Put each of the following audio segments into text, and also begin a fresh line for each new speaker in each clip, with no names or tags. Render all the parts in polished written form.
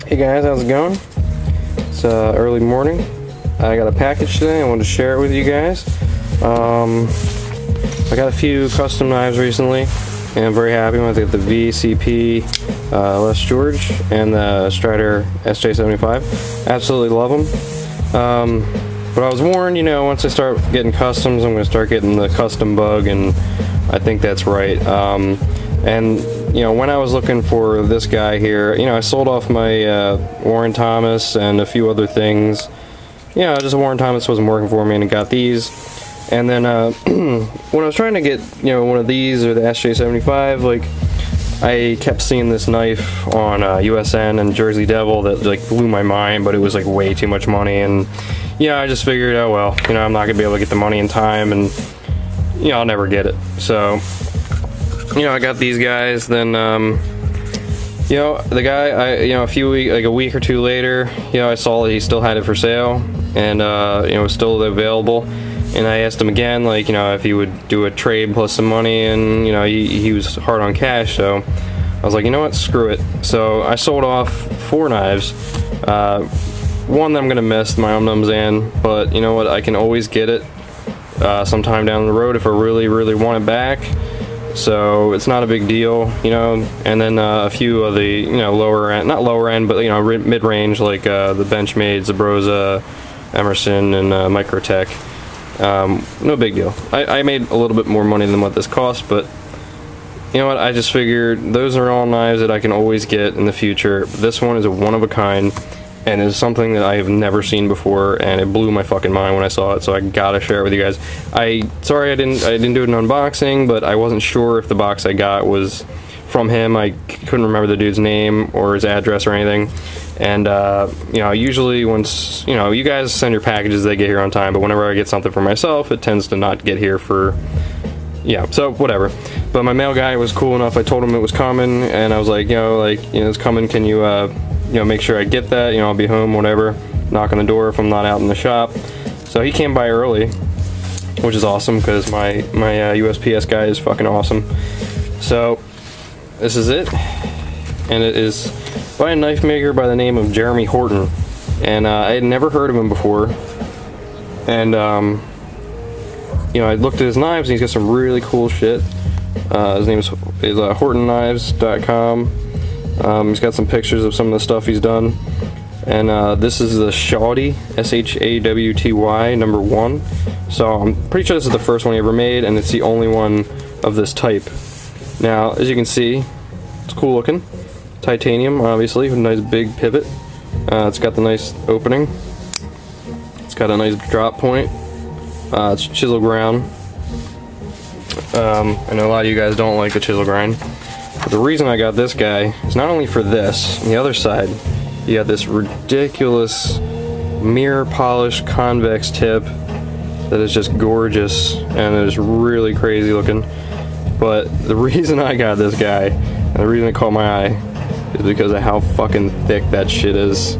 Hey guys, how's it going? It's early morning. I got a package today. I wanted to share it with you guys. I got a few custom knives recently, and I'm very happy with it. The VCP Les George and the Strider SJ75. Absolutely love them. But I was warned, you know, once I start getting customs, I'm going to start getting the custom bug, and I think that's right. And you know, when I was looking for this guy here, you know, I sold off my Warren Thomas and a few other things. You know, just Warren Thomas wasn't working for me, and I got these. And then when I was trying to get, you know, one of these or the SJ75, like, I kept seeing this knife on USN and Jersey Devil that like blew my mind, but it was like way too much money, and you know, I just figured, oh well, you know, I'm not gonna be able to get the money in time, and you know, I'll never get it. So, you know, I got these guys. Then, you know, the guy, you know, a week or two later, you know, I saw that he still had it for sale, and you know, it was still available. And I asked him again, like, you know, if he would do a trade plus some money, and you know, he was hard on cash. So I was like, you know what, screw it. So I sold off 4 knives. One that I'm gonna miss, my Zan, but you know what, I can always get it sometime down the road if I really want it back. So it's not a big deal, you know. And then a few of the, you know, lower end, not lower end, but you know, mid-range, like the Benchmade, Zabroza, Emerson, and Microtech. No big deal. I made a little bit more money than what this cost, but you know what, I just figured those are all knives that I can always get in the future. This one is a one-of-a-kind, and is something that I have never seen before, and it blew my fucking mind when I saw it, so I gotta share it with you guys. Sorry I didn't do an unboxing, but I wasn't sure if the box I got was from him. I couldn't remember the dude's name or his address or anything. And you know, usually once, you know, you guys send your packages, they get here on time, but whenever I get something for myself, it tends to not get here for, yeah, so whatever. But my mail guy was cool enough. I told him it was coming, and I was like, you know, it's coming, can you you know, make sure I get that, you know, I'll be home, whatever, knock on the door if I'm not out in the shop. So he came by early, which is awesome, because my USPS guy is fucking awesome. So this is it, and it is by a knife maker by the name of Jeremy Horton, and I had never heard of him before. And you know, I looked at his knives, and he's got some really cool shit. His name is HortonKnives.com. He's got some pictures of some of the stuff he's done, and this is the Shawty, S-H-A-W-T-Y #1. So I'm pretty sure this is the first one he ever made, and it's the only one of this type. Now, as you can see, it's cool looking. Titanium, obviously, with a nice big pivot. It's got the nice opening. It's got a nice drop point. It's chisel ground. I know a lot of you guys don't like the chisel grind. But the reason I got this guy is not only for this. On the other side, you got this ridiculous mirror polished convex tip that is just gorgeous, and it is really crazy looking. But the reason I got this guy, and the reason it caught my eye, is because of how fucking thick that shit is.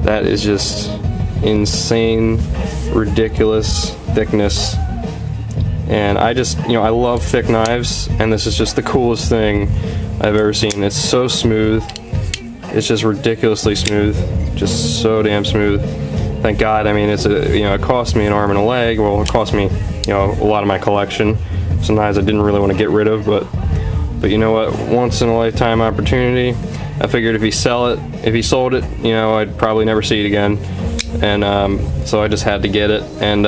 That is just insane, ridiculous thickness. And I just, you know, I love thick knives, and this is just the coolest thing I've ever seen. It's so smooth. It's just ridiculously smooth. Just so damn smooth. Thank God. I mean, it's you know, it cost me an arm and a leg. Well, it cost me, you know, a lot of my collection. Some knives I didn't really want to get rid of, but you know what? Once in a lifetime opportunity. I figured if he sold it, you know, I'd probably never see it again. And so I just had to get it. And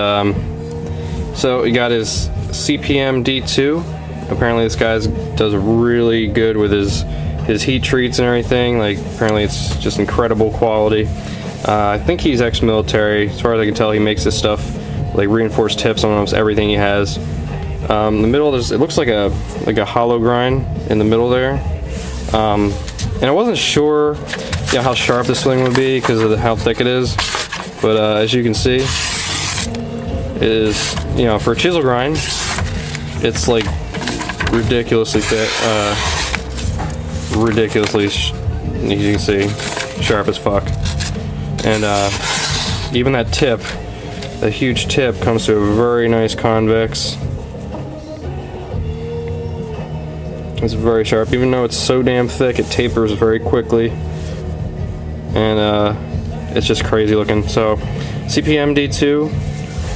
so he got his CPM D2. Apparently this guy does really good with his heat treats and everything. Like, apparently it's just incredible quality. I think he's ex-military. As far as I can tell, he makes this stuff, like reinforced tips on almost everything he has. The middle, it looks like a hollow grind in the middle there. And I wasn't sure, you know, how sharp this thing would be because of how thick it is. But as you can see, it is, you know, for a chisel grind, it's like ridiculously thick, ridiculously, as you can see, sharp as fuck. And even that tip, the huge tip, comes to a very nice convex. It's very sharp. Even though it's so damn thick, it tapers very quickly. and it's just crazy looking. So CPM D2,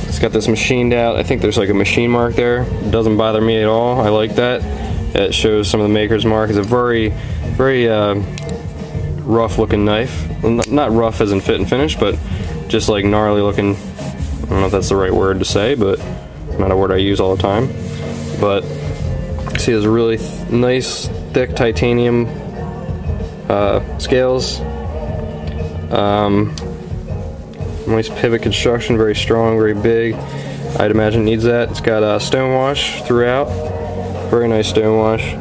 it's got this machined out. I think there's like a machine mark there. It doesn't bother me at all. I like that. It shows some of the maker's mark. It's a very rough looking knife. Well, not rough as in fit and finish, but just like gnarly looking. I don't know if that's the right word to say, but not a word I use all the time. But see, there's really nice thick titanium scales. Nice pivot construction, very strong, very big. I'd imagine it needs that. It's got stone wash throughout. Very nice stone wash.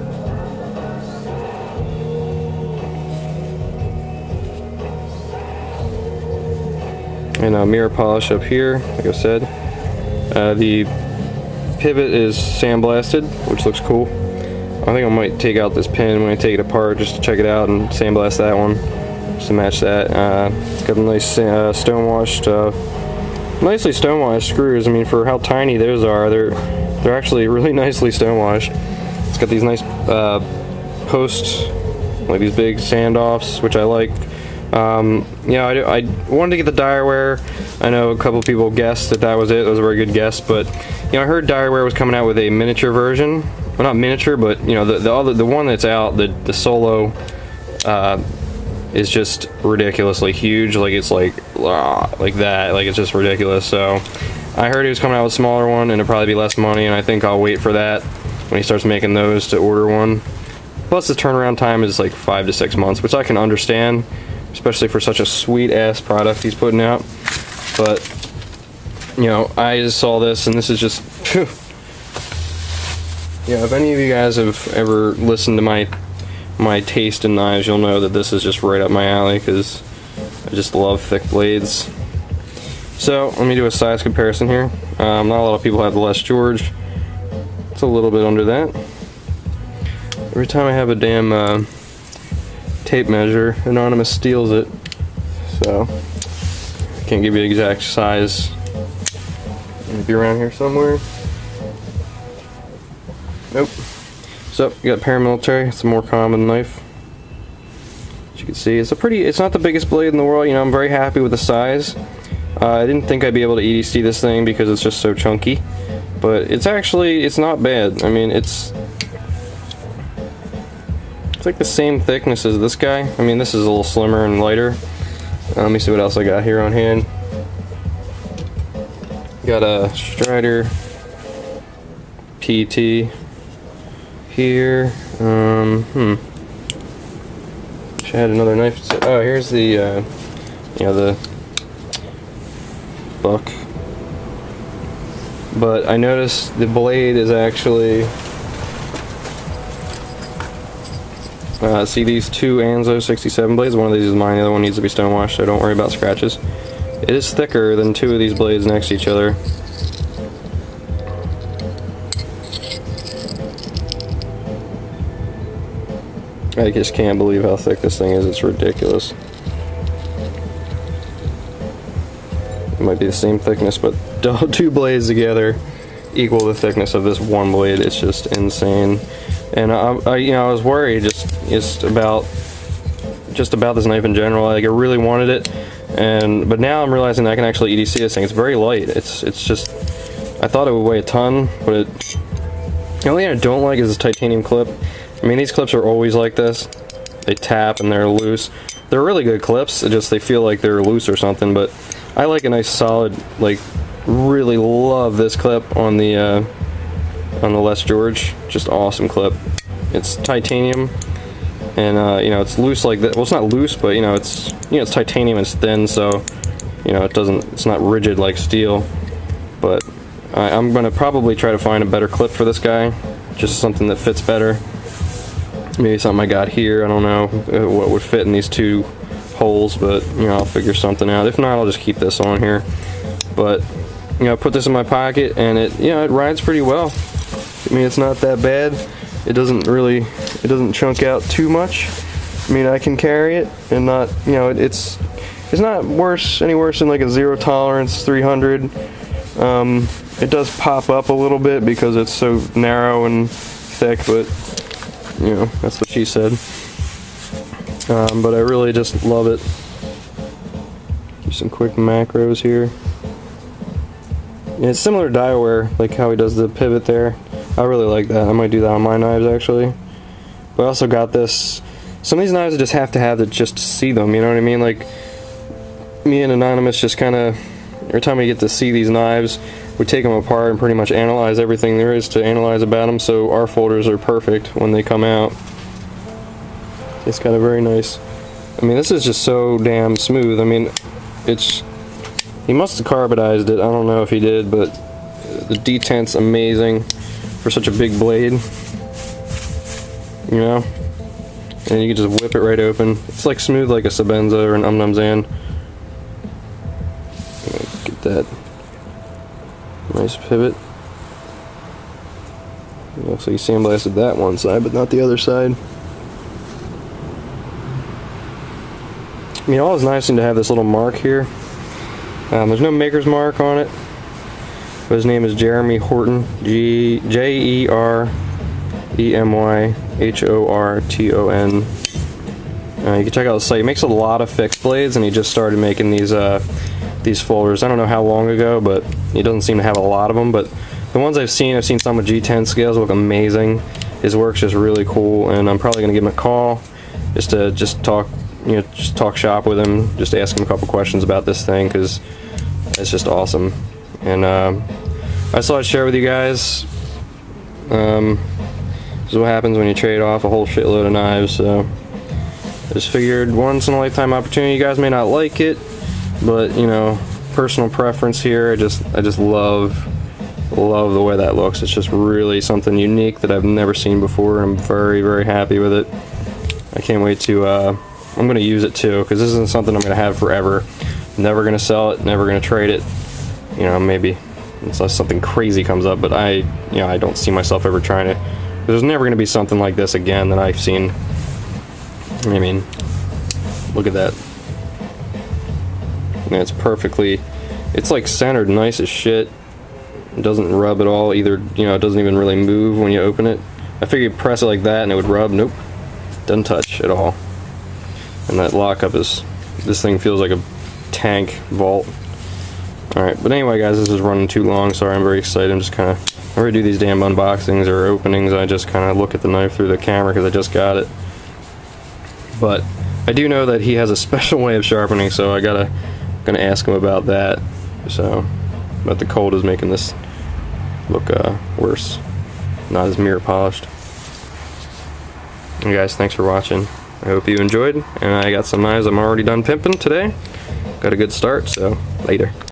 And mirror polish up here, like I said. The pivot is sandblasted, which looks cool. I think I might take out this pin when I take it apart just to check it out and sandblast that one just to match that. It's got a nice stone-washed, nicely stone-washed screws. I mean, for how tiny those are, they're actually really nicely stone-washed. It's got these nice posts, like these big sand-offs, which I like. Yeah, I wanted to get the dire wear. I know a couple people guessed that was it. It was a very good guess, but you know, I heard dire wear was coming out with a miniature version. Well, not miniature, but you know, the one that's out, the Solo, is just ridiculously huge. Like it's like that. Like it's just ridiculous. So I heard he was coming out with a smaller one, and it'd probably be less money. And I think I'll wait for that when he starts making those to order one. Plus, the turnaround time is like 5 to 6 months, which I can understand, especially for such a sweet ass product he's putting out. But you know, I just saw this, and this is just phew. Yeah, if any of you guys have ever listened to my taste in knives, you'll know that this is just right up my alley, because I just love thick blades. So let me do a size comparison here. Not a lot of people have the Les George. It's a little bit under that. Every time I have a damn tape measure, Anonymous steals it, so I can't give you the exact size. Maybe around here somewhere. Nope. So you got paramilitary. It's a more common knife. As you can see, it's not the biggest blade in the world. You know, I'm very happy with the size. I didn't think I'd be able to EDC this thing because it's just so chunky, but it's not bad. I mean, it's like the same thickness as this guy. I mean, this is a little slimmer and lighter. Let me see what else I got here on hand. Got a Strider PT here. Wish I had another knife. Oh, here's the you know, the buck. But I noticed the blade is actually see these two Anzo 67 blades. One of these is mine. The other one needs to be stone washed, so don't worry about scratches. It is thicker than two of these blades next to each other. I just can't believe how thick this thing is. It's ridiculous. It might be the same thickness, but two blades together equal the thickness of this one blade. It's just insane. And you know, I was worried just about this knife in general. Like, I really wanted it, but now I'm realizing I can actually EDC this thing. It's very light. It's just, I thought it would weigh a ton, but the only thing I don't like is this titanium clip. I mean, these clips are always like this. They tap and they're loose. They're really good clips. It just, they feel like they're loose or something. But I like a nice solid, like, really love this clip on the Les George. Just awesome clip. It's titanium, and you know, it's loose like that. Well, it's not loose, but you know, it's titanium. It's thin, so you know, it's not rigid like steel. But I'm gonna probably try to find a better clip for this guy, just something that fits better. Maybe something I got here. I don't know what would fit in these two holes, but you know, I'll figure something out. If not, I'll just keep this on here. But you know, put this in my pocket, and it rides pretty well. I mean, it's not that bad. It doesn't chunk out too much. I mean, I can carry it, and not, you know, it's not any worse than like a zero tolerance 300. It does pop up a little bit because it's so narrow and thick, but you know, that's what she said. But I really just love it. Some quick macros here. Yeah, it's similar to Diaware, like how he does the pivot there. I really like that. I might do that on my knives actually. But I also got this. Some of these knives I just have to have to just see them, you know what I mean? Like, me and Anonymous just kind of, every time we get to see these knives, we take them apart and pretty much analyze everything there is to analyze about them, so our folders are perfect when they come out. It's got a very nice, I mean, this is just so damn smooth. I mean, it's, he must have carbonized it, I don't know if he did, but the detent's amazing for such a big blade, you know? And you can just whip it right open. It's like smooth like a Sebenza or an Zan. Get that nice pivot. Looks like you sandblasted that one side, but not the other side. I mean, all his knives seem to have this little mark here. There's no maker's mark on it, but his name is Jeremy Horton, Jeremyhorton. You can check out the site. He makes a lot of fixed blades, and he just started making these folders. I don't know how long ago, but he doesn't seem to have a lot of them. But the ones I've seen some with G10 scales, look amazing. His work's just really cool, and I'm probably gonna give him a call just to talk, you know, just talk shop with him, just ask him a couple questions about this thing, because it's just awesome. And I just thought I'd share with you guys. This is what happens when you trade off a whole shitload of knives. So I just figured, once in a lifetime opportunity. You guys may not like it, but you know, personal preference here. I just love the way that looks. It's just really something unique that I've never seen before, and I'm very, very happy with it. I can't wait to I'm gonna use it too, because this isn't something I'm gonna have forever. Never gonna sell it, never gonna trade it, you know, maybe unless something crazy comes up, but I don't see myself ever trying to. There's never gonna be something like this again that I've seen. I mean, look at that. And it's perfectly, it's like centered nice as shit. It doesn't rub at all either, you know, it doesn't even really move when you open it. I figured you press it like that and it would rub. Nope, doesn't touch at all. And that lockup is, this thing feels like a tank vault. Alright, but anyway guys, this is running too long. Sorry, I'm very excited. I'm just kind of, whenever I do these damn unboxings or openings, I just kind of look at the knife through the camera because I just got it. But I do know that he has a special way of sharpening, so gonna ask him about that. So, but the cold is making this look worse, not as mirror polished. And guys, thanks for watching. I hope you enjoyed, and I got some knives I'm already done pimping today. Got a good start, so later.